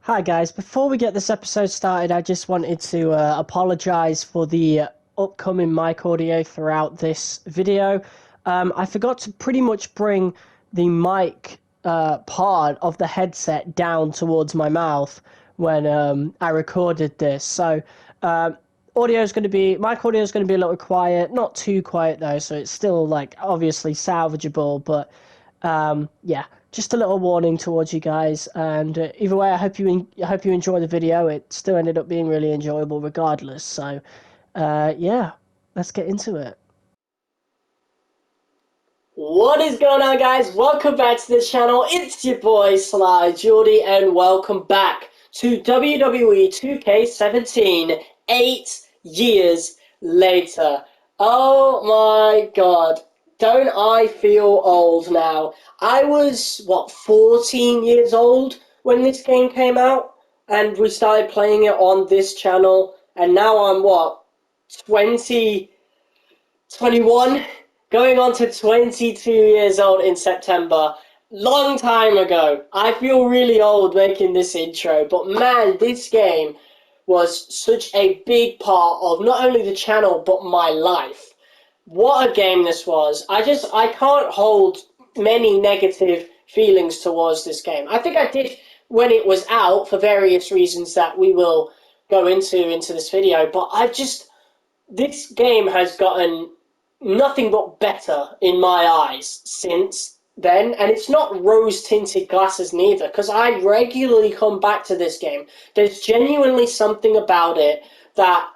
Hi guys, before we get this episode started, I just wanted to apologize for the upcoming mic audio throughout this video. I forgot to pretty much bring the mic part of the headset down towards my mouth when I recorded this. So mic audio is going to be a little quiet, not too quiet though, so it's still like obviously salvageable, but yeah, just a little warning towards you guys. And either way, I hope you enjoy the video. It still ended up being really enjoyable, regardless. So, yeah, let's get into it. What is going on, guys? Welcome back to the channel. It's your boy Sly Jordy, and welcome back to WWE 2K17. 8 years later. Oh my god. Don't I feel old now? I was, 14 years old when this game came out, and we started playing it on this channel, and now I'm, 20, 21, going on to 22 years old in September. Long time ago. I feel really old making this intro, but man, this game was such a big part of not only the channel, but my life. What a game this was. I can't hold many negative feelings towards this game. I think I did when it was out for various reasons that we will go into this video, but this game has gotten nothing but better in my eyes since then, and it's not rose-tinted glasses neither, because I regularly come back to this game. There's genuinely something about it that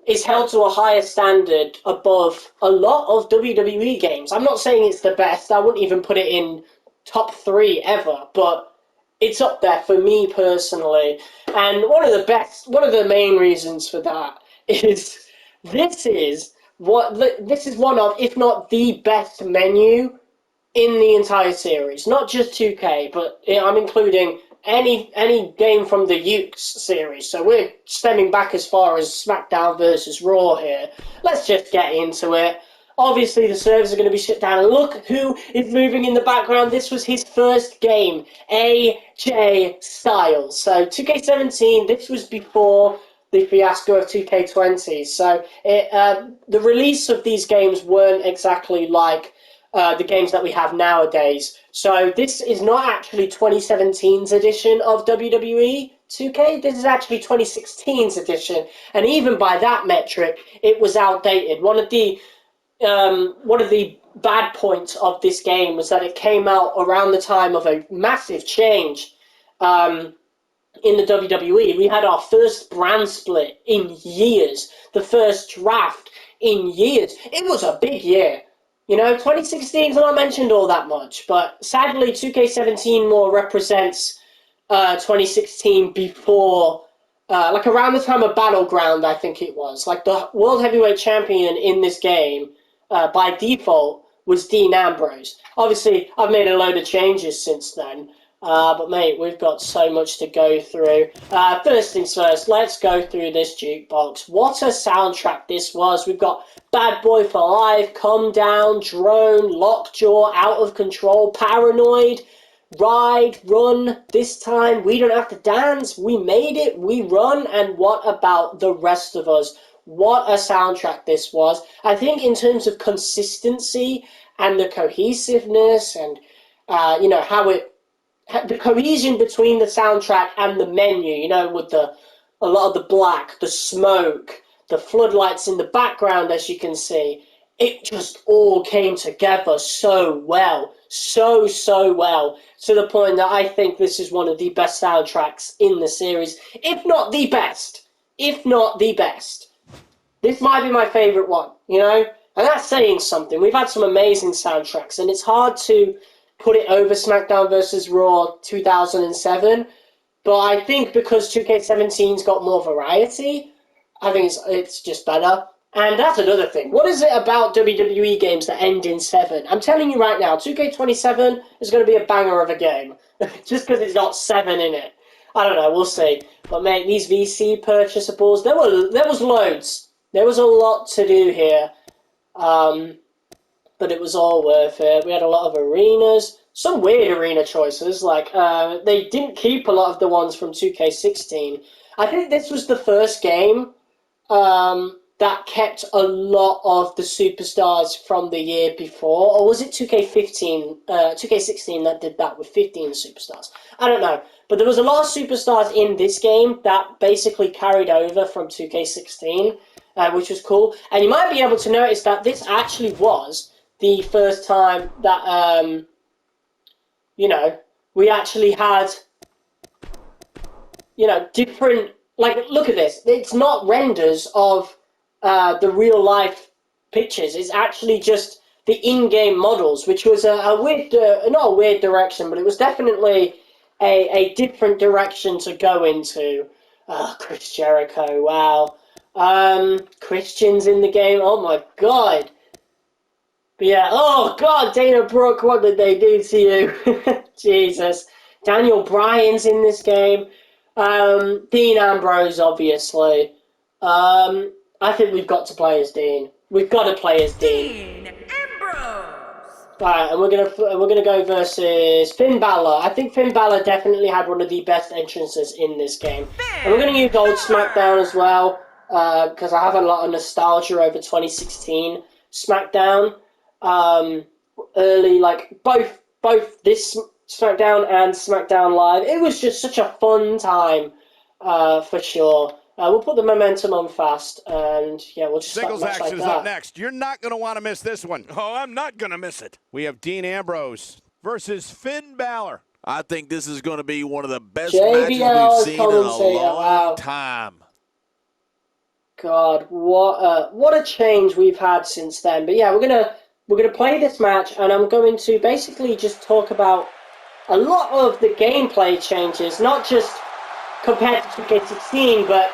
is held to a higher standard above a lot of WWE games. I'm not saying it's the best. I wouldn't even put it in top 3 ever, but it's up there for me personally. And one of the main reasons for that is this is this is one of, if not the best menu in the entire series. Not just 2K, but I'm including any game from the Ukes series. So we're stemming back as far as SmackDown versus Raw here. Let's just get into it. Obviously, the servers are going to be shut down. And look who is moving in the background. This was his first game, AJ Styles. So 2K17, this was before the fiasco of 2K20. So the release of these games weren't exactly like the games that we have nowadays. So this is not actually 2017's edition of WWE 2K. This is actually 2016's edition, and even by that metric, it was outdated. One of the bad points of this game was that it came out around the time of a massive change in the WWE. We had our first brand split in years, the first draft in years. It was a big year. 2016's not mentioned all that much, but sadly 2K17 more represents 2016 before, like around the time of Battleground, I think it was. Like the World Heavyweight Champion in this game, by default, was Dean Ambrose. Obviously, I've made a load of changes since then, but mate, we've got so much to go through. First things first, let's go through this jukebox. What a soundtrack this was. We've got Bad Boy for Life, Come Down, Drone, Lockjaw, Out of Control, Paranoid, Ride, Run. This time, We Don't Have to Dance, We Made It, We Run, and What About the Rest of Us? What a soundtrack this was. I think in terms of consistency and the cohesiveness and, the cohesion between the soundtrack and the menu, with a lot of the black, the smoke, the floodlights in the background, as you can see, it just all came together so well, so well, to the point that I think this is one of the best soundtracks in the series, if not the best, This might be my favourite one, and that's saying something. We've had some amazing soundtracks, and it's hard to put it over SmackDown vs. Raw 2007, but I think because 2K17's got more variety, I think it's just better. And that's another thing. What is it about WWE games that end in 7? I'm telling you right now, 2K27 is going to be a banger of a game. Just because it's got 7 in it. I don't know, we'll see. But mate, these VC purchasables, there was loads. There was a lot to do here. But it was all worth it. We had a lot of arenas, some weird arena choices. Like they didn't keep a lot of the ones from 2K16. I think this was the first game that kept a lot of the superstars from the year before, or was it 2K15, 2K16 that did that with 15 superstars? I don't know, but there was a lot of superstars in this game that basically carried over from 2K16, which was cool. And you might be able to notice that this actually was the first time that we actually had different. Like, look at this. It's not renders of the real life pictures. It's actually just the in-game models, which was a weird, not a weird direction, but it was definitely a different direction to go into. Chris Jericho, wow. Christian's in the game. Oh my god. But yeah, oh god, Dana Brooke, what did they do to you? Jesus. Daniel Bryan's in this game. Dean Ambrose, obviously. I think we've got to play as Dean. We've got to play as Dean. Dean Ambrose. Right, and we're gonna go versus Finn Balor. I think Finn Balor definitely had one of the best entrances in this game, and we're gonna use old SmackDown as well because I have a lot of nostalgia over 2016 SmackDown. Early, like both this SmackDown and SmackDown Live. It was just such a fun time, for sure. We'll put the momentum on fast, and yeah, we'll just Singles start action like is that. up next. You're not going to want to miss this one. Oh, I'm not going to miss it. We have Dean Ambrose versus Finn Balor. I think this is going to be one of the best JBL matches as we've seen in a commentator, long wow. time. God, what a change we've had since then. But yeah, we're gonna play this match, and I'm going to basically just talk about a lot of the gameplay changes, not just compared to 2K16, but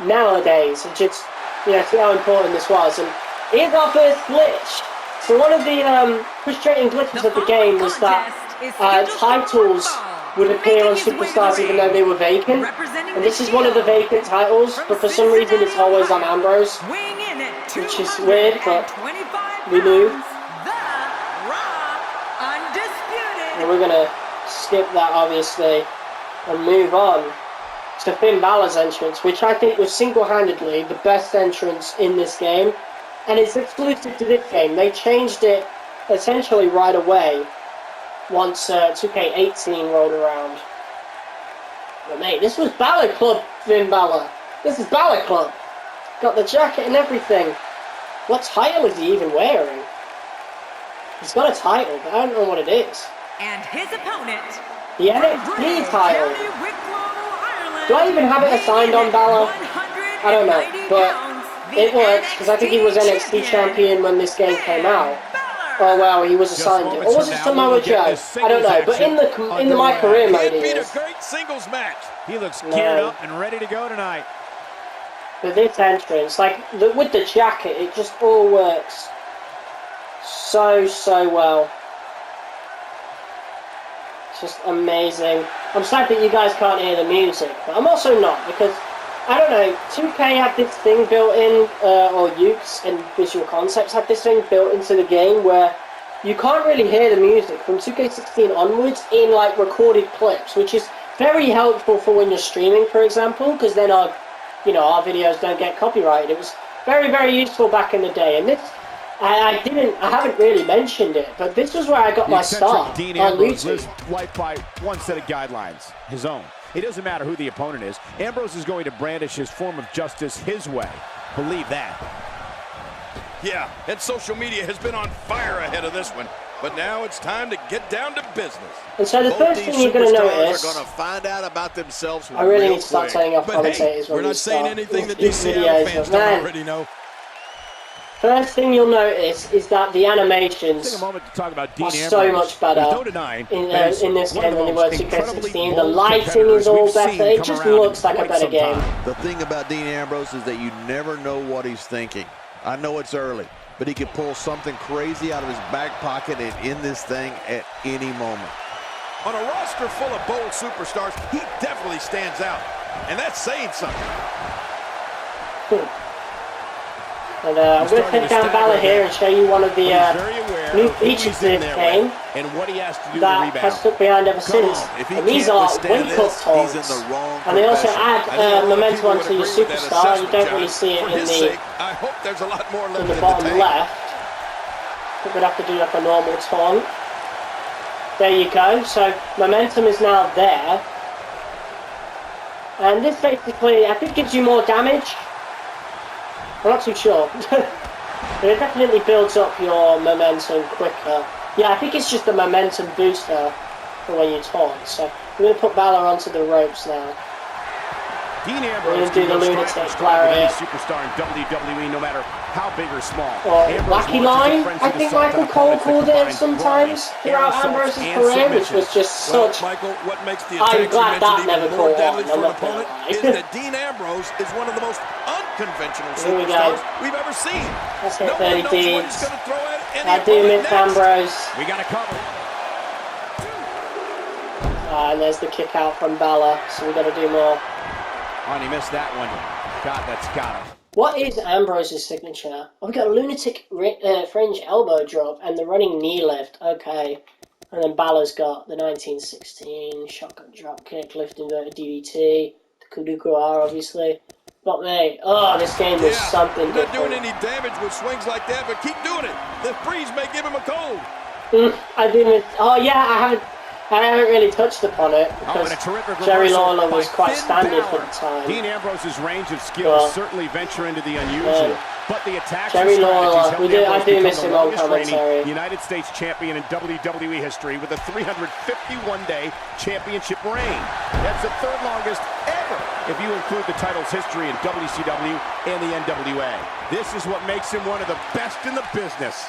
nowadays, and just see how important this was. And here's our first glitch. So one of the frustrating glitches of the game was that titles would appear on superstars even though they were vacant. And this is one of the vacant titles, but for some reason it's always on Ambrose, which is weird, but we knew. And we're gonna skip that obviously and move on to Finn Balor's entrance, which I think was single-handedly the best entrance in this game, and it's exclusive to this game. They changed it essentially right away once 2K18 rolled around. But mate, this was Balor Club, Finn Balor. This is Balor Club. Got the jacket and everything. What title is he even wearing? He's got a title, but I don't know what it is. And his opponent, The NXT title. Do I even have it assigned on Balor? I don't know, but it works because I think he was NXT champion when this game came out. Oh wow, he was assigned it. Or was it Samoa Joe? I don't know, but in the My Career mode he is. A great singles match. He looks geared up and ready to go tonight. But this entrance, like with the jacket, it just all works so well. It's just amazing. I'm sad that you guys can't hear the music, but I'm also not, because I don't know, 2K had this thing built in, or Ukes and Visual Concepts had this thing built into the game where you can't really hear the music from 2K16 onwards in like recorded clips, which is very helpful for when you're streaming, for example, because then our videos don't get copyrighted. It was very useful back in the day, and this I haven't really mentioned it, but this was where I got my start Dean on Ambrose YouTube. lives life by one set of guidelines, his own. It doesn't matter who the opponent is. Ambrose is going to brandish his form of justice his way. Believe that. Yeah, and social media has been on fire ahead of this one. But now it's time to get down to business. And so the Both first these thing you're going to superstars notice, are going to find out about themselves I really real need to start quick. turning off But commentators hey, when we're we not saying start anything that these these videos, fans but don't man, already know. first thing you'll notice is that the animations Take a moment to talk about Dean are Ambrose. so much better There's no denying in that he's this one game of the than they were most 2K16. The bold lighting competitors is all we've seen better. It come just around in looks like a quite better some game. time. The thing about Dean Ambrose is that you never know what he's thinking. I know it's early, but he could pull something crazy out of his back pocket and end this thing at any moment. On a roster full of bold superstars, he definitely stands out. And that's saying something. And I'm going to take down Balor here and show you one of the new features this game and what he has to do that has stuck behind ever since. And these are wake-up taunts. And they also add momentum onto your superstar. You don't really see it in the bottom left. I think we'd have to do like a normal taunt. There you go. So momentum is now there. And this basically, I think, gives you more damage. I'm not too sure. But it definitely builds up your momentum quicker. Yeah, I think it's just a momentum booster for when you taunt. So I'm going to put Balor onto the ropes now. Dean We're Ambrose going to do the lunatic lariat. Superstar in WWE, no matter how big or small. Or wacky line, I think Michael Cole called it sometimes throughout Ambrose's career, which was just such. Michael, what makes the I'm glad that even never more caught deadly on. for I'm an not gonna opponent lie. is that Dean Ambrose is one of the most unconventional Here we go. superstars we've ever seen. Let's hit No one 30 knows what deeds. he's going to throw at any I do opponent miss next. Ambrose. We got to cover. And there's the kick out from Balor, so we got to do more. Oh, and he missed that one. God, that's got him. What is Ambrose's signature? Oh, we got a lunatic fringe elbow drop and the running knee lift. Okay. And then Balor's got the 1916 shotgun drop kick, lift inverted DDT, the Kuduku R, obviously. But mate, oh, this game was something You're not different. doing any damage with swings like that, but keep doing it. The freeze may give him a cold. I didn't. Oh yeah, I haven't really touched upon it because Jerry Lawler was quite standard for the time. Dean Ambrose's range of skills certainly venture into the unusual, but the attacks Jerry and strategies Lawler, I do miss him on longest reigning commentary. United States champion in WWE history with a 351-day championship reign. That's the third longest ever if you include the title's history in WCW and the NWA. This is what makes him one of the best in the business.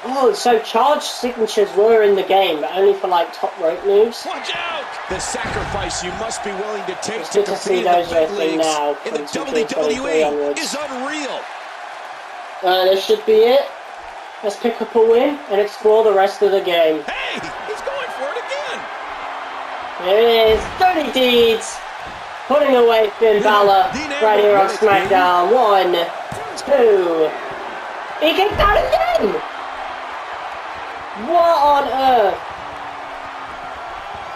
Oh, so charge signatures were in the game, but only for like top rope moves. Watch out! The sacrifice you must be willing to take It's to good to see compete in the those big wrestling leagues now in the from 2K23 WWE onwards. is unreal. This should be it. Let's pick up a win and explore the rest of the game. Hey, he's going for it again. Here it is, 30 deeds. Putting away Finn Balor right here on SmackDown. 1, 2. He kicked out again! What on earth?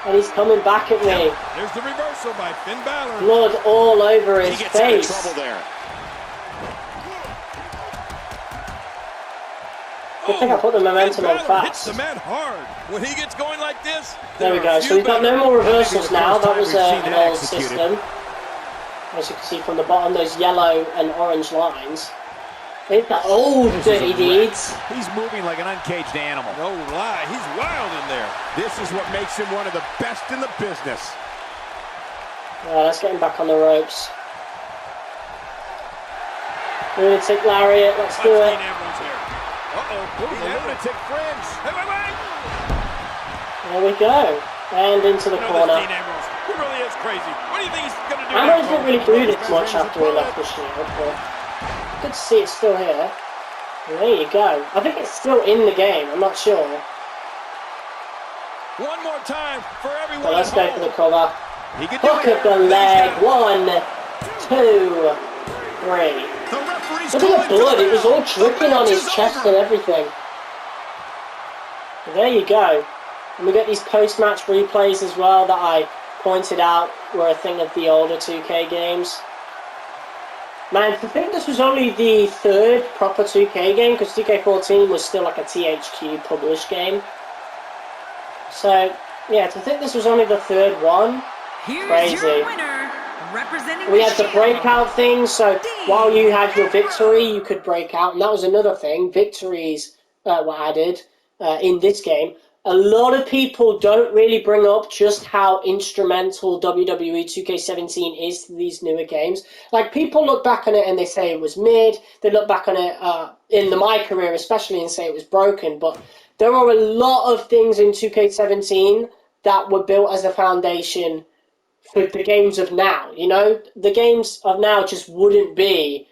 And he's coming back at me. There's the reversal by Finn Balor. Blood all over his He gets out of face. trouble there. Good thing I put the momentum on Finn Balor hits fast. the man hard. When he gets going like this, There we are go. a So few we've got better. no more reversals now. That was We've seen an it old executed. system. As you can see from the bottom, those yellow and orange lines. It's the old dirty deeds. He's moving like an uncaged animal. No lie, he's wild in there. This is what makes him one of the best in the business. Let's get him back on the ropes. Lunatic lariat, let's do Watch it. Dean Ambrose here. Uh-oh. Ooh, the lunatic fringe. Hey, wait. There we go. And into the You know corner. this Dean Ambrose. He really is crazy. What do you think he's going to do? Ambrose now, didn't really do this much after he left the Shield, but good to see it's still here. And there you go. I think it's still in the game, I'm not sure. One more time for everyone. So let's at go home. for the cover. He can do Hook it. at the leg. 1, 2, 3. The referee's Look at the calling blood, for it was all the dripping on match his is chest over. and everything. But there you go. And we get these post-match replays as well that I pointed out were a thing of the older 2K games. Man, I think this was only the third proper 2K game, because 2K14 was still like a THQ published game. So, yeah, to think this was only the third one, Here's crazy. your winner, representing We the had the Shield, breakout thing, so while you had your victory, you could break out, and that was another thing. Victories were added in this game. A lot of people don't really bring up just how instrumental WWE 2K17 is to these newer games. Like, people look back on it and they say it was mid, they look back on it in my career especially and say it was broken, but there are a lot of things in 2K17 that were built as a foundation for the games of now, you know? The games of now just wouldn't be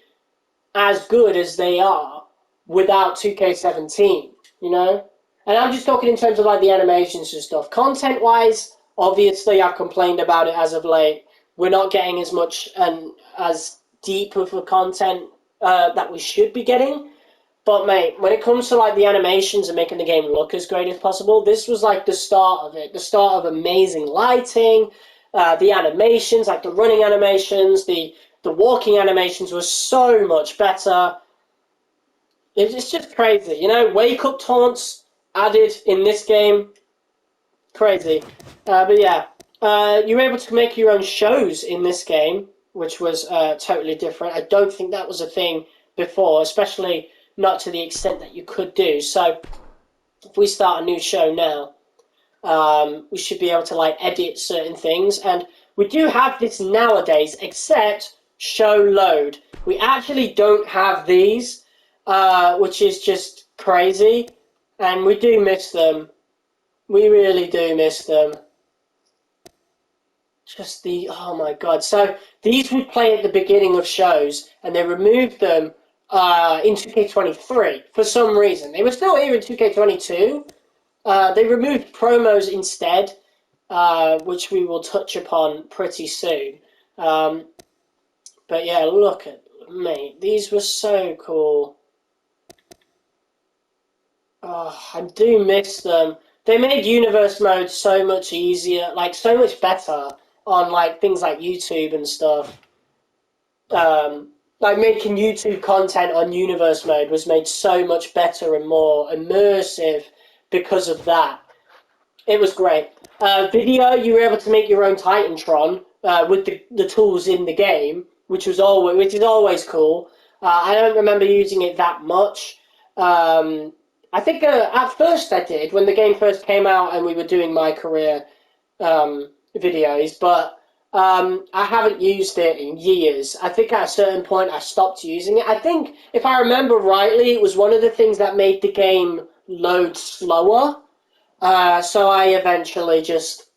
as good as they are without 2K17, you know? And I'm just talking in terms of like the animations and stuff. Content-wise, obviously I've complained about it as of late. We're not getting as much and as deep of a content that we should be getting. But mate, when it comes to like the animations and making the game look as great as possible, this was like the start of it. The start of amazing lighting, the animations, like the running animations, the walking animations were so much better. It's just crazy, you know. Wake up taunts added in this game, crazy. But yeah, you were able to make your own shows in this game, which was totally different. I don't think that was a thing before, especially not to the extent that you could do. So if we start a new show now, we should be able to like edit certain things, and we do have this nowadays, except show load. We actually don't have these, which is just crazy, and we do miss them. We really do miss them. Oh my god. So these would play at the beginning of shows, and they removed them in 2K23 for some reason. They were still here in 2K22. They removed promos instead, which we will touch upon pretty soon. But yeah, look at, mate, these were so cool. Oh, I do miss them. They made universe mode so much easier, like so much better on like things like YouTube and stuff. Like making YouTube content on universe mode was made so much better and more immersive because of that. It was great. Video, you were able to make your own Titantron with the tools in the game, which is always cool. I don't remember using it that much. I think at first I did when the game first came out and we were doing my career videos, but I haven't used it in years. I think at a certain point I stopped using it. I think, if I remember rightly, it was one of the things that made the game load slower. So I eventually just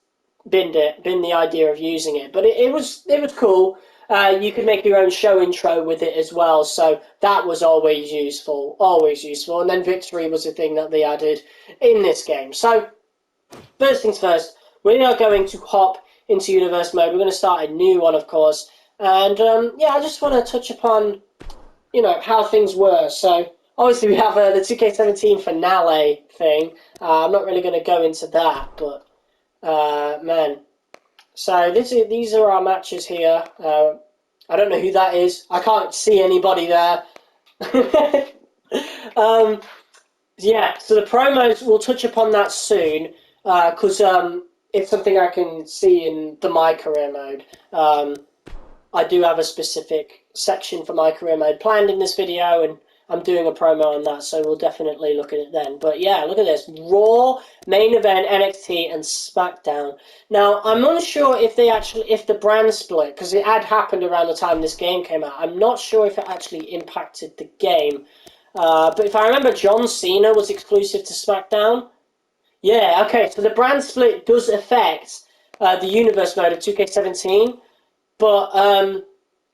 binned the idea of using it. But it was cool. You could make your own show intro with it as well, so that was always useful. And then victory was a thing that they added in this game. So, first things first, we are going to hop into universe mode. We're going to start a new one, of course. And yeah, I just want to touch upon, you know, how things were. So, obviously we have the 2K17 finale thing. I'm not really going to go into that, but, man. So these are our matches here. I don't know who that is. I can't see anybody there. Yeah, so the promos, we'll touch upon that soon, because it's something I can see in the My Career mode. I do have a specific section for My Career mode planned in this video, and I'm doing a promo on that, so we'll definitely look at it then. But yeah, look at this. Raw, main event, NXT, and SmackDown. Now, I'm unsure if the brand split, because it had happened around the time this game came out. I'm not sure if it actually impacted the game. But if I remember, John Cena was exclusive to SmackDown. Yeah, okay, so the brand split does affect the universe mode of 2K17, but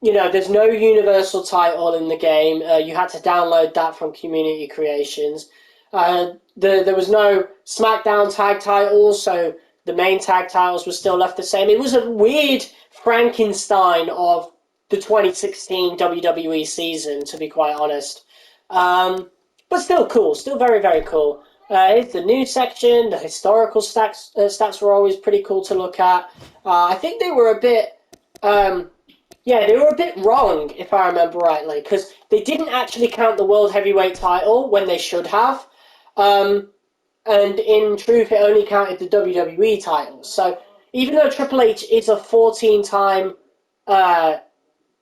you know, there's no universal title in the game. You had to download that from community creations. There was no SmackDown tag titles, so the main tag titles were still left the same. It was a weird Frankenstein of the 2016 WWE season, to be quite honest. But still cool, still very, very cool. It's the news section. The historical stats were always pretty cool to look at. I think they were a bit... yeah, they were a bit wrong, if I remember rightly, because they didn't actually count the World Heavyweight title when they should have. And in truth, it only counted the WWE titles. So even though Triple H is a 14-time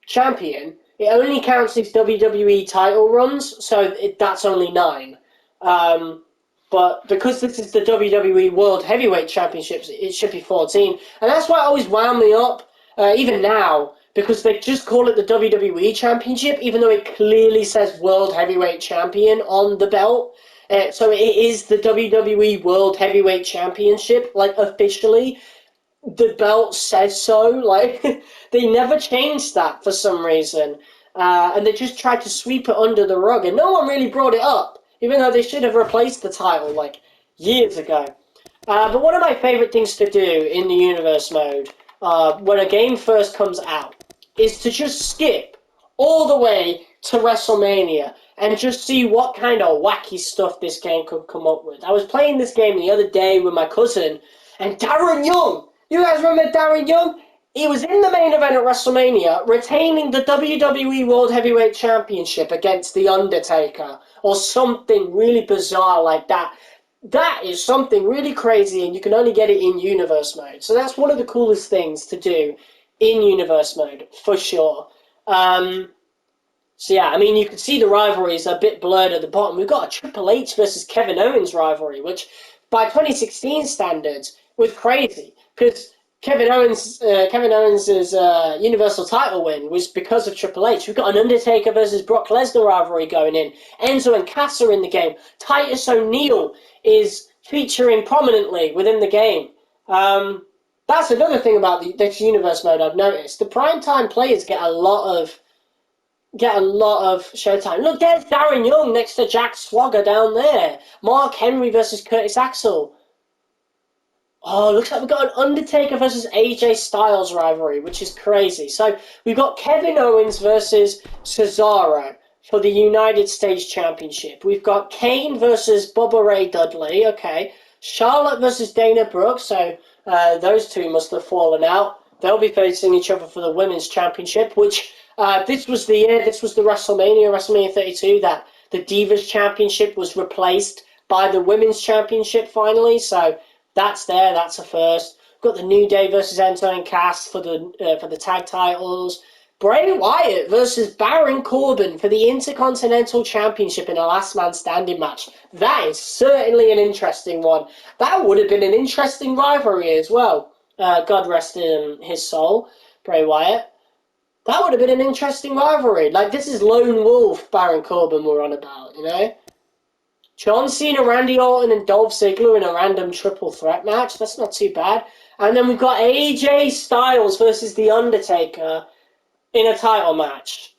champion, it only counts his WWE title runs, so that's only 9. But because this is the WWE World Heavyweight Championships, it should be 14. And that's why it always wound me up, even now, because they just call it the WWE Championship, even though it clearly says World Heavyweight Champion on the belt. So it is the WWE World Heavyweight Championship, like, officially. The belt says so. Like, they never changed that for some reason. And they just tried to sweep it under the rug, and no one really brought it up, even though they should have replaced the title, like, years ago. But one of my favourite things to do in the universe mode, when a game first comes out, is to just skip all the way to WrestleMania and just see what kind of wacky stuff this game could come up with. I was playing this game the other day with my cousin, and Darren Young, you guys remember Darren Young? He was in the main event at WrestleMania, retaining the WWE World Heavyweight Championship against The Undertaker, or something really bizarre like that. That is something really crazy, and you can only get it in Universe Mode. So that's one of the coolest things to do in Universe Mode, for sure. So yeah, I mean, you can see the rivalries are a bit blurred at the bottom. We've got a Triple H versus Kevin Owens rivalry, which by 2016 standards was crazy, because Kevin Owens' Universal title win was because of Triple H. We've got an Undertaker versus Brock Lesnar rivalry going in. Enzo and Cass are in the game. Titus O'Neil is featuring prominently within the game. That's another thing about this Universe Mode I've noticed. The primetime players get a lot of showtime. Look, there's Darren Young next to Jack Swagger down there. Mark Henry versus Curtis Axel. Oh, looks like we've got an Undertaker versus AJ Styles rivalry, which is crazy. So we've got Kevin Owens versus Cesaro for the United States Championship. We've got Kane versus Bubba Ray Dudley. Okay. Charlotte versus Dana Brooke. So those two must have fallen out. They'll be facing each other for the Women's Championship, which this was the WrestleMania 32, that the Divas Championship was replaced by the Women's Championship finally. So that's a first. We've got the New Day versus Enzo and Cass for the tag titles. Bray Wyatt versus Baron Corbin for the Intercontinental Championship in a last man standing match. That is certainly an interesting one. That would have been an interesting rivalry as well. God rest his soul, Bray Wyatt. That would have been an interesting rivalry. Like, this is Lone Wolf Baron Corbin we're on about, you know? John Cena, Randy Orton, and Dolph Ziggler in a random triple threat match. That's not too bad. And then we've got AJ Styles versus The Undertaker in a title match.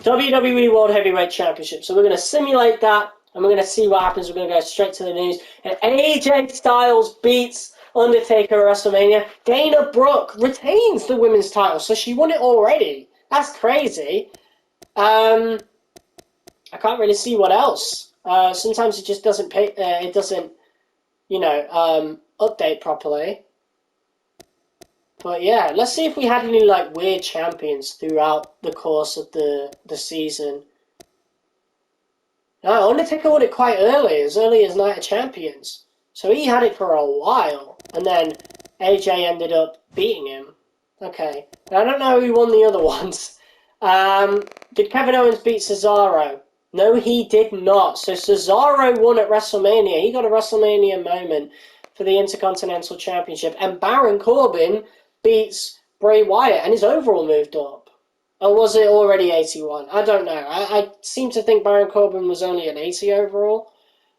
WWE World Heavyweight Championship. So we're going to simulate that, and we're going to see what happens. We're going to go straight to the news. And AJ Styles beats Undertaker at WrestleMania. Dana Brooke retains the women's title, so she won it already. That's crazy. I can't really see what else. Sometimes it just doesn't update properly. But yeah, let's see if we had any like weird champions throughout the course of the season. No, Undertaker won it quite as early as Night of Champions. So he had it for a while, and then AJ ended up beating him. Okay, I don't know who won the other ones. Did Kevin Owens beat Cesaro? No, he did not. So Cesaro won at WrestleMania. He got a WrestleMania moment for the Intercontinental Championship. And Baron Corbin beats Bray Wyatt, and his overall moved up. Or was it already 81? I don't know. I seem to think Baron Corbin was only an 80 overall.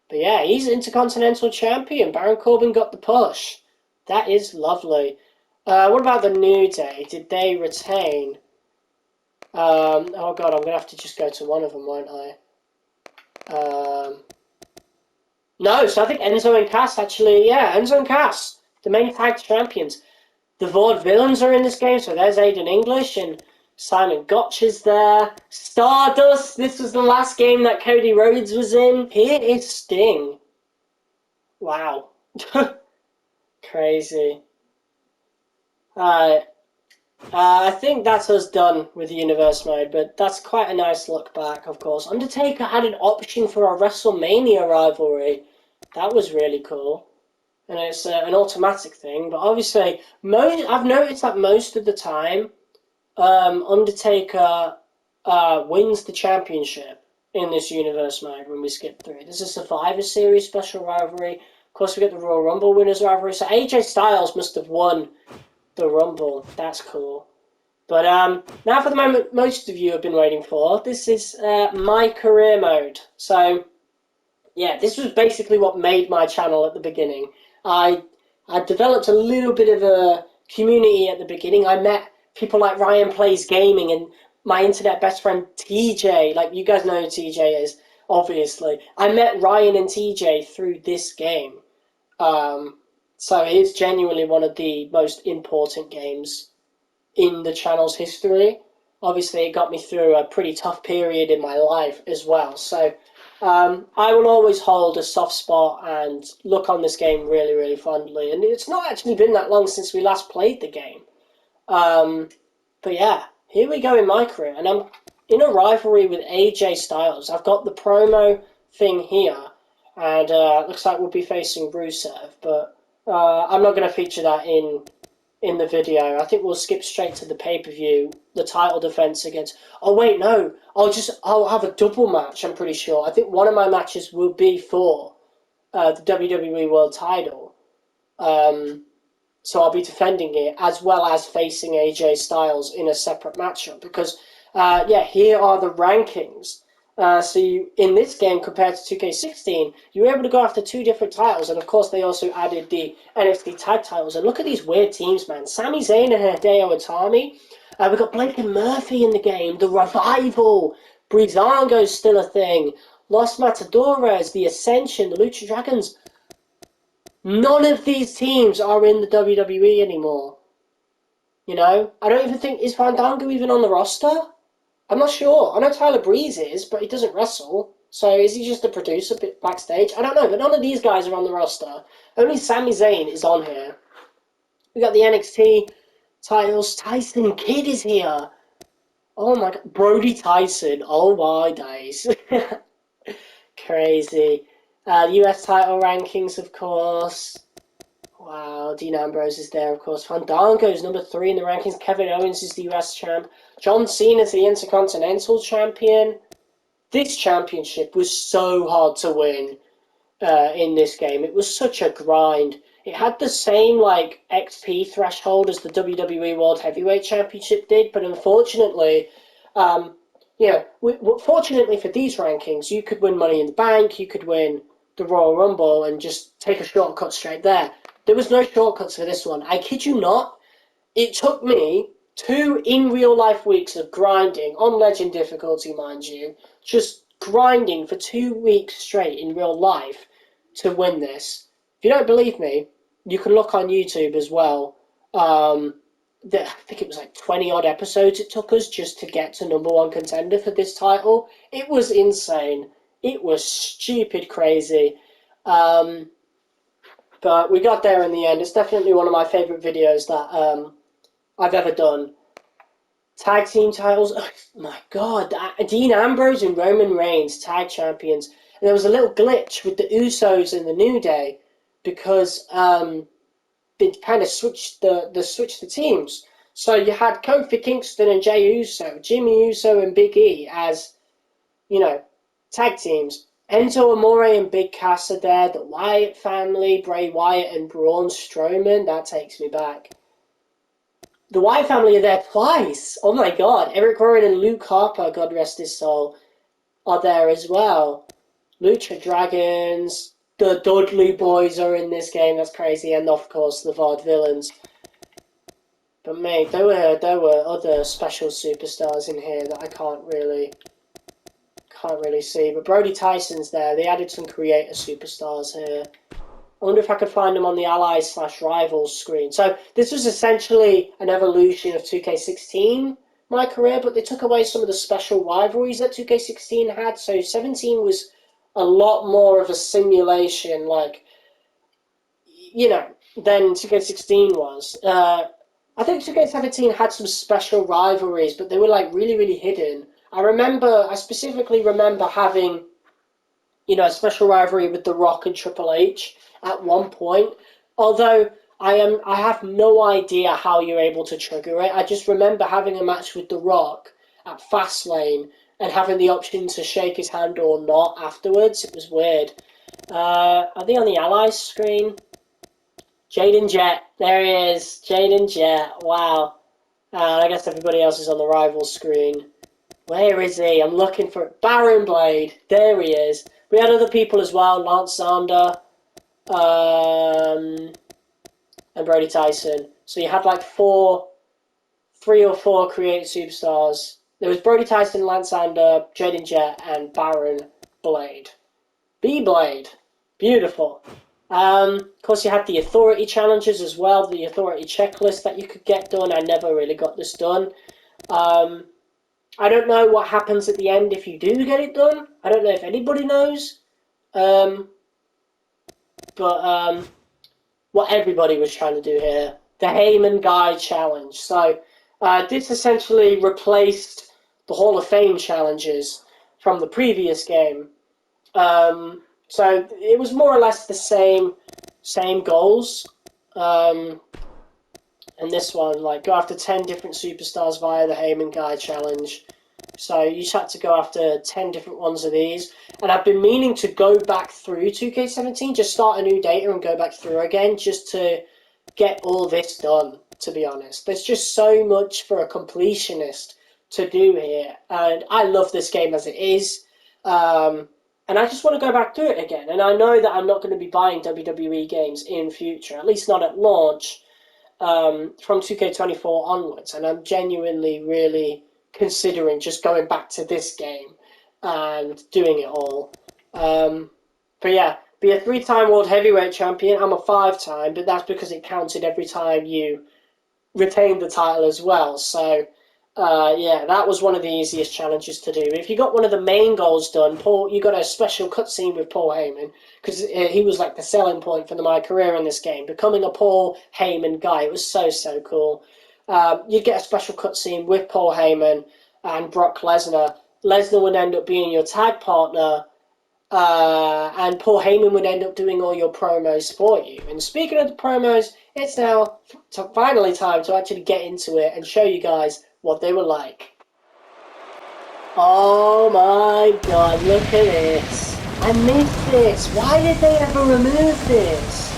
But yeah, he's Intercontinental Champion. Baron Corbin got the push. That is lovely. What about the New Day? Did they retain? Oh god, I'm going to have to just go to one of them, won't I? No, so I think Enzo and Cass actually, yeah, Enzo and Cass, the main tag champions. The Vaudevillains are in this game, so there's Aiden English and Simon Gotch is there. Stardust, this was the last game that Cody Rhodes was in. Here is Sting. Wow. Crazy. I think that's us done with Universe Mode, but that's quite a nice look back, of course. Undertaker had an option for a WrestleMania rivalry. That was really cool. And it's an automatic thing, but obviously, I've noticed that most of the time, Undertaker wins the championship in this Universe Mode when we skip through. There's a Survivor Series special rivalry. Of course, we get the Royal Rumble winners rivalry. So AJ Styles must have won the Rumble. That's cool. But now for the moment most of you have been waiting for. This is my career mode. So yeah, this was basically what made my channel at the beginning. I developed a little bit of a community at the beginning. I met people like Ryan Plays Gaming and my internet best friend TJ. Like, you guys know who TJ is, obviously. I met Ryan and TJ through this game. So it is genuinely one of the most important games in the channel's history. obviously it got me through a pretty tough period in my life as well. So I will always hold a soft spot and look on this game really, really fondly. And it's not actually been that long since we last played the game. But yeah, here we go in my career. And I'm in a rivalry with AJ Styles. I've got the promo thing here. And looks like we'll be facing Rusev. But I'm not going to feature that in the video. I think we'll skip straight to the pay-per-view, the title defense against... Oh, wait, no. I'll have a double match, I'm pretty sure. I think one of my matches will be for the WWE World title. So I'll be defending it, as well as facing AJ Styles in a separate matchup. Because, here are the rankings. In this game, compared to 2K16, you were able to go after 2 different titles, and of course they also added the NXT tag titles. And look at these weird teams, man. Sami Zayn and Hideo Itami. We've got Blake and Murphy in the game. The Revival. Breezango's still a thing. Los Matadores, the Ascension, the Lucha Dragons. None of these teams are in the WWE anymore. You know? I don't even think... Is Fandango even on the roster? I'm not sure. I know Tyler Breeze is, but he doesn't wrestle. So is he just a producer backstage? I don't know, but none of these guys are on the roster. Only Sami Zayn is on here. We got the NXT titles. Tyson Kidd is here. Oh my god. Brody Tyson. Oh my days. Crazy. US title rankings, of course. Wow, Dean Ambrose is there, of course. Fandango's number 3 in the rankings. Kevin Owens is the US champ. John Cena's the Intercontinental champion. This championship was so hard to win in this game. It was such a grind. It had the same XP threshold as the WWE World Heavyweight Championship did, but unfortunately, fortunately for these rankings, you could win Money in the Bank, you could win the Royal Rumble, and just take a shortcut straight there. There was no shortcuts for this one. I kid you not. It took me 2 in real life weeks of grinding, on legend difficulty, mind you, just grinding for 2 weeks straight in real life to win this. If you don't believe me, you can look on YouTube as well. I think it was 20 odd episodes it took us just to get to number 1 contender for this title. It was insane. It was stupid crazy. But we got there in the end. It's definitely one of my favourite videos that I've ever done. Tag team titles. Oh my god. Dean Ambrose and Roman Reigns, tag champions. And there was a little glitch with the Usos and the New Day because they kind of switched the teams. So you had Kofi Kingston and Jey Uso, Jimmy Uso and Big E as, tag teams. Enzo Amore and Big Cass are there. The Wyatt family, Bray Wyatt and Braun Strowman. That takes me back. The Wyatt family are there twice. Oh my god. Eric Rowan and Luke Harper, God rest his soul, are there as well. Lucha Dragons. The Dudley Boys are in this game. That's crazy. And of course the Vaudevillains. But mate, there were other special superstars in here that I can't really see. But Brody Tyson's there. They added some creator superstars here. I wonder if I could find them on the Allies/Rivals screen. So this was essentially an evolution of 2K16, my career, but they took away some of the special rivalries that 2K16 had. So 17 was a lot more of a simulation, than 2K16 was. I think 2K17 had some special rivalries, but they were really, really hidden. I specifically remember having, a special rivalry with The Rock and Triple H at one point. Although I have no idea how you're able to trigger it. I just remember having a match with The Rock at Fastlane and having the option to shake his hand or not afterwards. It was weird. Are they on the Allies screen? Jaden Jet. There he is. Jaden Jet. Wow. I guess everybody else is on the Rivals screen. Where is he? I'm looking for it. Baron Blade. There he is. We had other people as well. Lance Sander. And Brody Tyson. So you had 3 or 4 creative superstars. There was Brody Tyson, Lance Sander, Jaden Jet, and Baron Blade. B-Blade. Beautiful. Of course, you had the Authority challenges as well. The Authority checklist that you could get done. I never really got this done. I don't know what happens at the end if you do get it done. I don't know if anybody knows. But what everybody was trying to do here, the Heyman Guy Challenge. So this essentially replaced the Hall of Fame challenges from the previous game. So it was more or less the same goals. And this one, like, go after 10 different superstars via the Heyman Guy Challenge. So you just had to go after 10 different ones of these. And I've been meaning to go back through 2K17, just start a new data and go back through again, just to get all this done, to be honest. There's just so much for a completionist to do here. And I love this game as it is. And I just want to go back through it again. And I know that I'm not going to be buying WWE games in future, at least not at launch, from 2K24 onwards. And I'm genuinely really considering just going back to this game and doing it all. But yeah, be a 3-time World Heavyweight Champion. I'm a 5-time, but that's because it counted every time you retained the title as well. So yeah, that was one of the easiest challenges to do. If you got one of the main goals done, you got a special cutscene with Paul Heyman, because he was like the selling point for my career in this game, becoming a Paul Heyman guy. It was so cool. You'd get a special cutscene with Paul Heyman and Brock Lesnar. Lesnar would end up being your tag partner, and Paul Heyman would end up doing all your promos for you. And speaking of the promos, it's now finally time to actually get into it and show you guys what they were like. Oh my god, look at this. I missed this. Why did they ever remove this?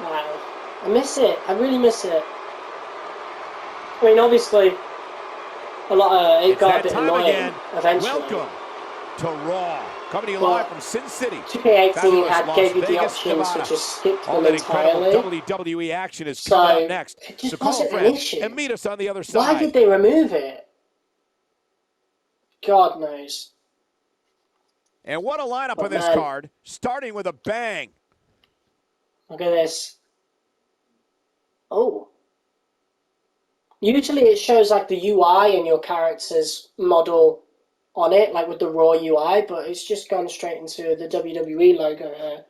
Wow. I miss it. I really miss it. I mean, obviously, it got a bit annoying again. eventually. Welcome to Raw. Coming to you live from Sin City. 2K18 gave you the options to just skip them entirely. WWE action is coming up next. It just call wasn't a an friend issue. and meet us on the other side. Why did they remove it? God knows. And what a lineup on this card, starting with a bang. Look at this. Oh. Usually it shows like the UI and your character's model on it, like with the Raw UI, but it's just gone straight into the WWE logo here.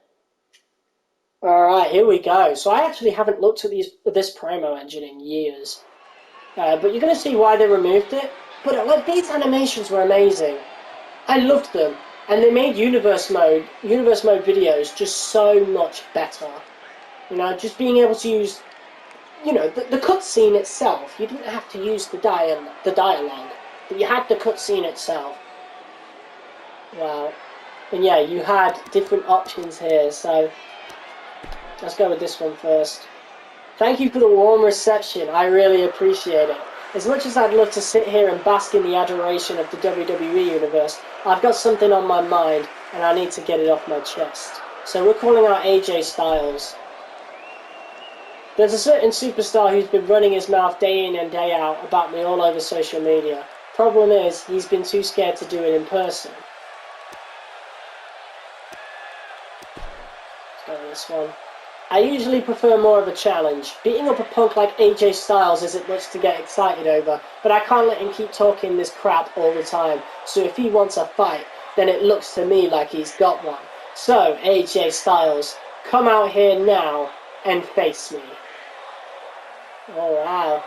Alright, here we go. So I actually haven't looked at this promo engine in years. But you're going to see why they removed it. But like, these animations were amazing. I loved them. And they made Universe Mode videos just so much better. You know, just being able to use, you know, the cutscene itself. You didn't have to use the dialogue. But you had the cutscene itself. Wow. And yeah, you had different options here, so let's go with this one first. Thank you for the warm reception. I really appreciate it. As much as I'd love to sit here and bask in the adoration of the WWE Universe, I've got something on my mind, and I need to get it off my chest. So we're calling out AJ Styles. There's a certain superstar who's been running his mouth day in and day out about me all over social media. Problem is, he's been too scared to do it in person. Let's go with this one. I usually prefer more of a challenge. Beating up a punk like AJ Styles isn't much to get excited over, but I can't let him keep talking this crap all the time. So if he wants a fight, then it looks to me like he's got one. So, AJ Styles, come out here now and face me. Oh wow.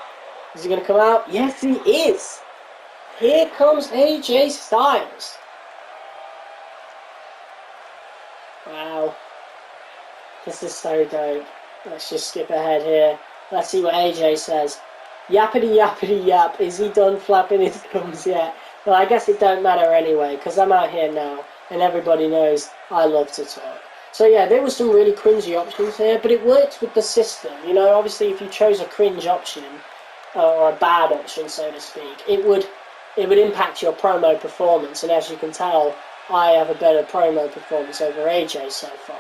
Is he going to come out? Yes, he is! Here comes AJ Styles. Wow. This is so dope. Let's just skip ahead here. Let's see what AJ says. Yappity yappity yap. Is he done flapping his gums yet? Well, I guess it don't matter anyway, because I'm out here now, and everybody knows I love to talk. So yeah, there were some really cringy options here, but it worked with the system. You know, obviously if you chose a cringe option, or a bad option, so to speak, it would impact your promo performance, and as you can tell, I have a better promo performance over AJ so far.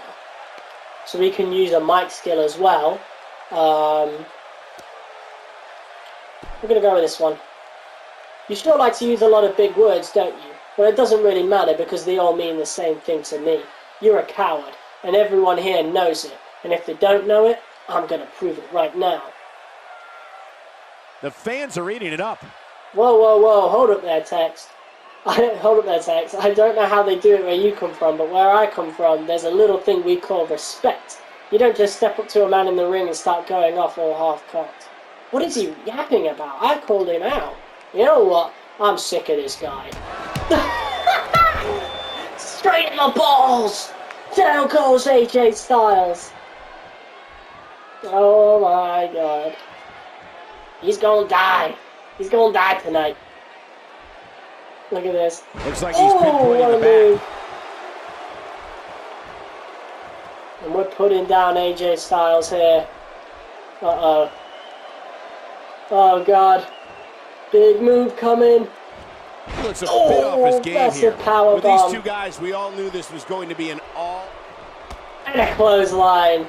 So we can use a mic skill as well. We're going to go with this one. You still like to use a lot of big words, don't you? Well, it doesn't really matter because they all mean the same thing to me. You're a coward, and everyone here knows it. And if they don't know it, I'm going to prove it right now. The fans are eating it up. Whoa, whoa, whoa. Hold up there, Tex. Hold up there, Tex. I don't know how they do it where you come from, but where I come from, there's a little thing we call respect. You don't just step up to a man in the ring and start going off all half-cocked. What is he yapping about? I called him out. You know what? I'm sick of this guy. Straight in the balls! Down goes AJ Styles. Oh my god. He's gonna die. He's gonna die tonight. Look at this. Looks like he's pinpointing the back. And we're putting down AJ Styles here. Uh-oh. Oh god. Big move coming. He looks a bit off his game here. With these bomb. two guys, we all knew this was going to be an all... And a clothesline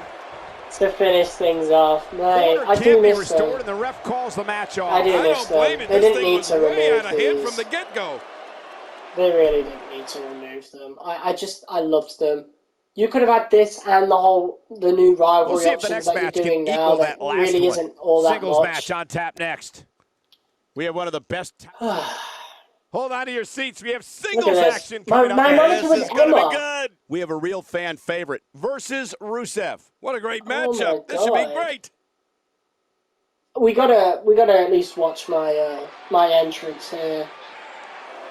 to finish things off. Mate, I do miss them. And the ref calls the match off. I do miss them. They didn't need to remove these. From the get-go. They really didn't need to remove them. I loved them. You could have had this and the new rivalry options that you're doing now that really isn't all that Singles much. match on tap next. We have one of the best... Hold on to your seats. We have singles action coming up. My manager was Emma. Good. We have a real fan favorite versus Rusev. What a great matchup. This should be great. We gotta at least watch my entrance here.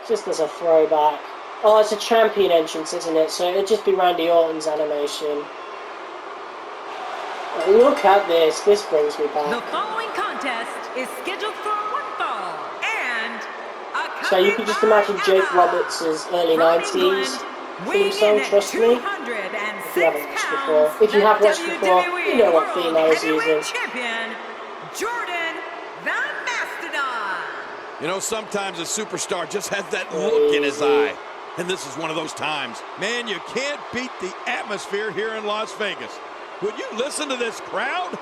Just as a throwback. Oh, it's a champion entrance, isn't it? So it'd just be Randy Orton's animation. Look at this. This brings me back. The following contest is scheduled for one fall and so you can just imagine Jake Roberts' early 90s theme song, trust me. If you haven't watched before. If you have watched before, you know what theme I was using. Champion, Jordan the Mastodon. You know, sometimes a superstar just has that look in his eye. And this is one of those times. Man, you can't beat the atmosphere here in Las Vegas. Would you listen to this crowd?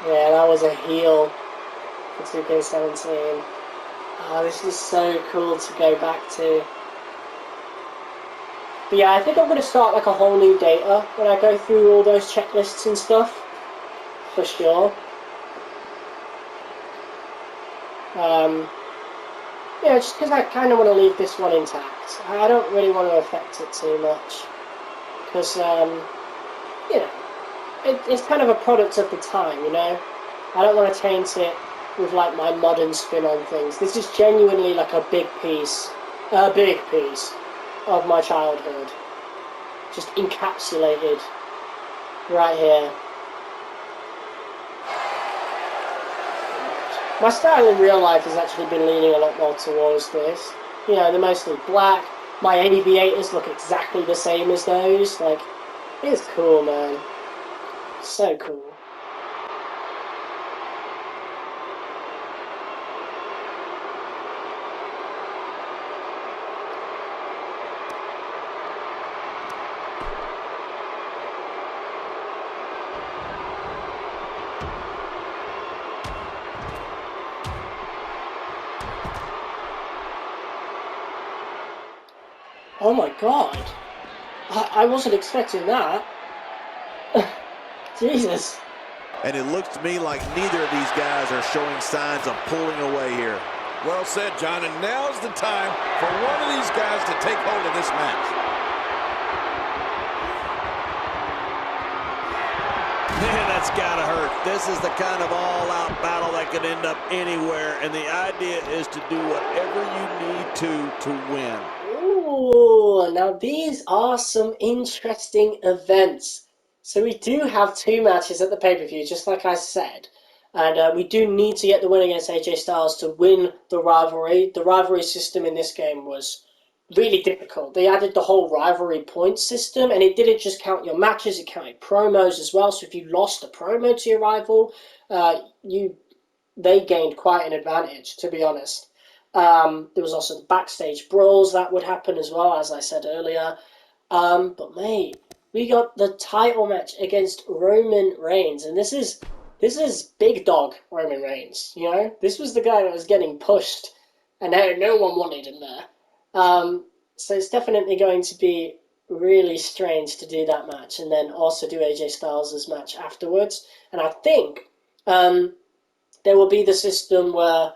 Yeah, that was a heel for 2K17. Oh, this is so cool to go back to. But yeah, I think I'm going to start like a whole new data when I go through all those checklists and stuff. For sure. Yeah, just because I kind of want to leave this one intact. I don't really want to affect it too much. Because, you know, it's kind of a product of the time, you know? I don't want to taint it with, like, my modern spin on things. This is genuinely, like, a big piece of my childhood. Just encapsulated right here. My style in real life has actually been leaning a lot more towards this. You know, they're mostly black. My aviators look exactly the same as those. Like, it's cool, man. So cool. Oh my god. I wasn't expecting that. Jesus. And it looks to me like neither of these guys are showing signs of pulling away here. Well said, John, and now's the time for one of these guys to take hold of this match. Man, that's gotta hurt. This is the kind of all-out battle that could end up anywhere, and the idea is to do whatever you need to win. Ooh, now these are some interesting events. So we do have two matches at the pay-per-view, just like I said. And we do need to get the win against AJ Styles to win the rivalry. The rivalry system in this game was really difficult. They added the whole rivalry point system, and it didn't just count your matches, it counted promos as well. So if you lost a promo to your rival, they gained quite an advantage, to be honest. There was also the backstage brawls that would happen as well, as I said earlier. But mate, we got the title match against Roman Reigns, and this is big dog Roman Reigns. You know, this was the guy that was getting pushed, and no one wanted him there. So it's definitely going to be really strange to do that match and then also do AJ Styles' match afterwards. And I think there will be the system where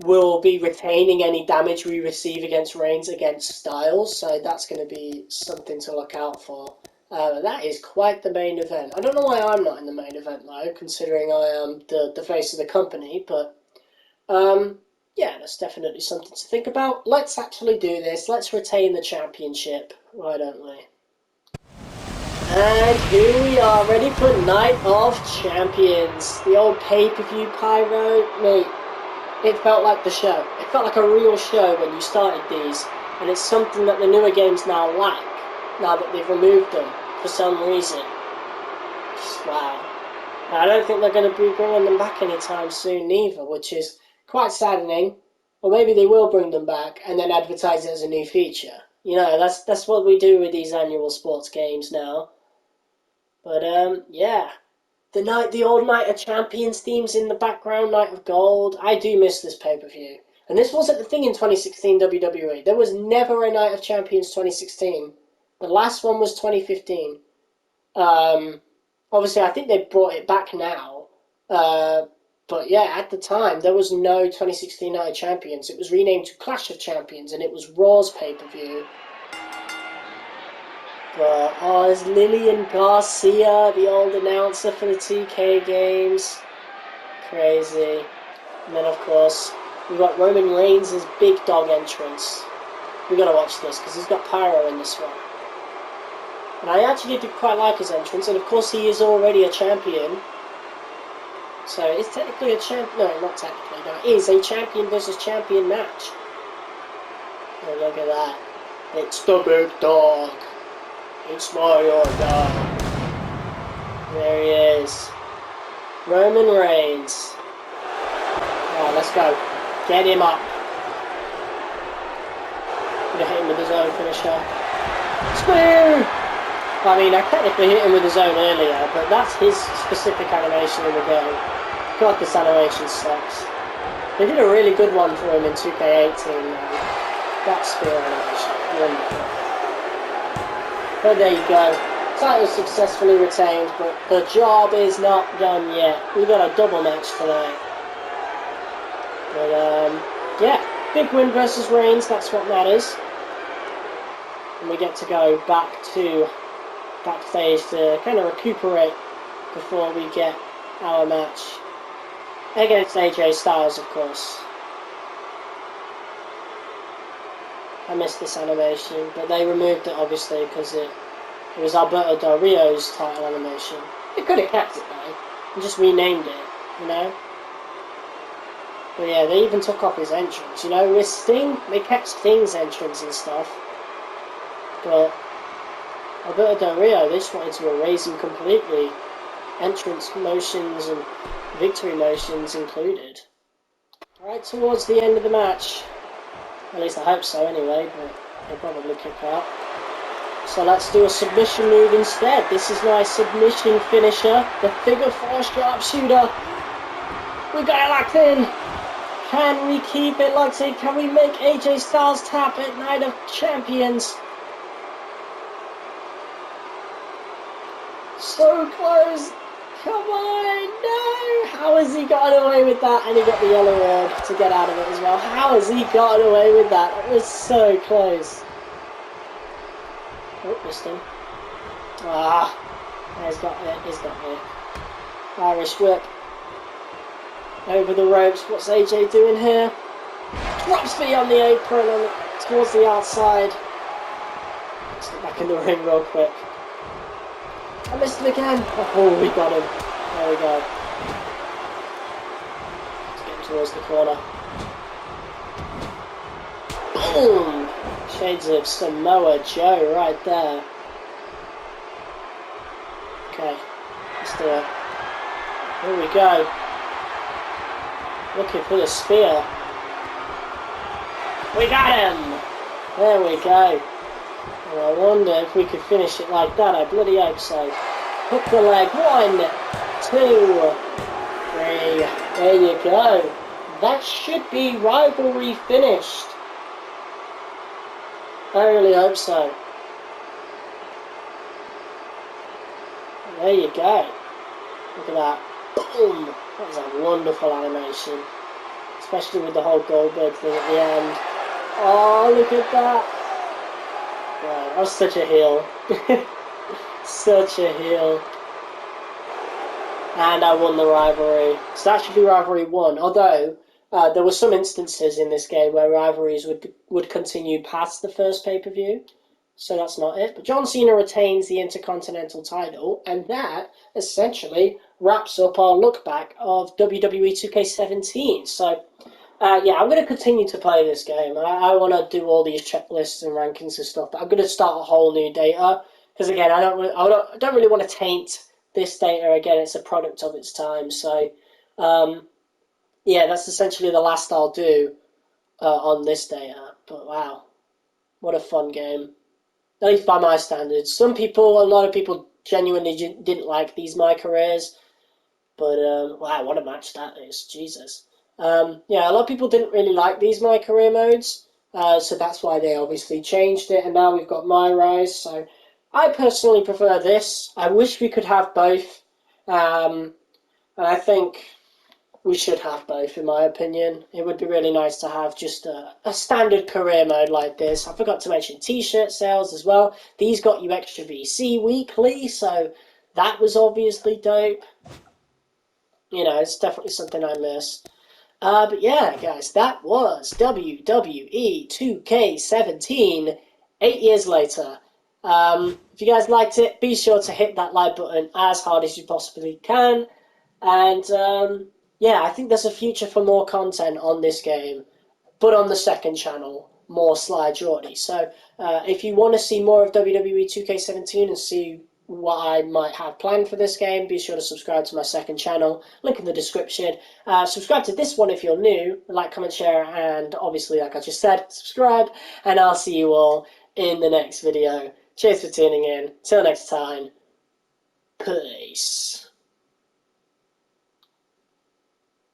we'll be retaining any damage we receive against Reigns against Styles, so that's going to be something to look out for. That is quite the main event. I don't know why I'm not in the main event though, considering I am the face of the company, but yeah, that's definitely something to think about. Let's actually do this. Let's retain the championship. Why don't we? And here we are, ready for Night of Champions. The old pay-per-view pyro. Mate, it felt like the show. It felt like a real show when you started these. And it's something that the newer games now lack, now that they've removed them for some reason. Just, wow. I don't think they're going to be bringing them back anytime soon either, which is quite saddening. Or maybe they will bring them back and then advertise it as a new feature. You know, that's what we do with these annual sports games now. But yeah, the old Night of Champions themes in the background, Night of Gold. I do miss this pay-per-view. And this wasn't the thing in 2016 WWE. There was never a Night of Champions 2016. The last one was 2015. Obviously, I think they brought it back now. But yeah, at the time, there was no 2016 Night of Champions. It was renamed to Clash of Champions, and it was Raw's pay-per-view. But, oh, there's Lillian Garcia, the old announcer for the 2K games. Crazy. And then, of course, we've got Roman Reigns' big dog entrance. We gotta watch this, because he's got pyro in this one. And I actually did quite like his entrance, and of course he is already a champion. So it's technically a no, not technically, no, it is a champion versus champion match. Oh, look at that. It's the big dog. It's Mario dog. There he is. Roman Reigns. Alright, let's go. Get him up. Gonna hit him with his own finisher. Spear! I mean, I technically hit him with his own earlier, but that's his specific animation in the game. God, this animation sucks. They did a really good one for him in 2K18, man. That spear animation, wonderful. But there you go. Title successfully retained, but the job is not done yet. We got a double match tonight. But, yeah. Big win versus Reigns, that's what matters. And we get to go backstage to kind of recuperate before we get our match against AJ Styles, of course. I missed this animation, but they removed it obviously because it was Alberto Del Rio's title animation. They could have kept it though and just renamed it, you know. But yeah, they even took off his entrance, you know. With Sting, they kept Sting's entrance and stuff, but Alberto Del Rio, they just wanted to erase him completely. Entrance motions and victory motions included. Right towards the end of the match. At least I hope so anyway, but they'll probably kick out. So let's do a submission move instead. This is my submission finisher. The figure 4 sharpshooter. We got it locked in. Can we keep it locked in? Can we make AJ Styles tap at Night of Champions? So close. Come on, no! How has he gotten away with that? And he got the yellow orb to get out of it as well. How has he gotten away with that? It was so close. Oh, missed him. Ah, he's got it, he's got it. Irish whip. Over the ropes, what's AJ doing here? Drops me on the apron towards the outside. Let's get back in the ring real quick. I missed him again. Oh, we got him. There we go. Let's get him towards the corner. Boom! Shades of Samoa Joe right there. Okay, let's do it. Here we go. Looking for the spear. We got him! There we go. And I wonder if we could finish it like that. I bloody hope so. Hook the leg. 1, 2, 3. There you go. That should be rivalry finished. I really hope so. There you go. Look at that. Boom! That was a wonderful animation. Especially with the whole Goldberg thing at the end. Oh, look at that! Wow, I was such a heel. Such a heel. And I won the rivalry. So that should be rivalry 1. Although, there were some instances in this game where rivalries would continue past the first pay-per-view. So that's not it. But John Cena retains the Intercontinental title, and that essentially wraps up our look back of WWE 2K17. So, yeah, I'm going to continue to play this game. I want to do all these checklists and rankings and stuff, but I'm going to start a whole new data, because again, I don't really want to taint this data. Again, it's a product of its time. So, yeah, that's essentially the last I'll do on this data. But wow, what a fun game. At least by my standards. A lot of people genuinely didn't like these My Careers, but wow, what a match that is, Jesus. Yeah, a lot of people didn't really like these My Career modes, so that's why they obviously changed it, and now we've got My Rise, so I personally prefer this. I wish we could have both, and I think we should have both, in my opinion. It would be really nice to have just a standard career mode like this. I forgot to mention t-shirt sales as well. These got you extra VC weekly, so that was obviously dope. You know, it's definitely something I miss. But yeah, guys, that was WWE 2K17, 8 years later. If you guys liked it, be sure to hit that like button as hard as you possibly can. And yeah, I think there's a future for more content on this game, but on the second channel, more Sly Geordie. So if you want to see more of WWE 2K17 and see what I might have planned for this game, be sure to subscribe to my second channel, link in the description. Subscribe to this one if you're new, like, comment, share, and obviously, like I just said, subscribe, and I'll see you all in the next video. Cheers for tuning in. Till next time, peace.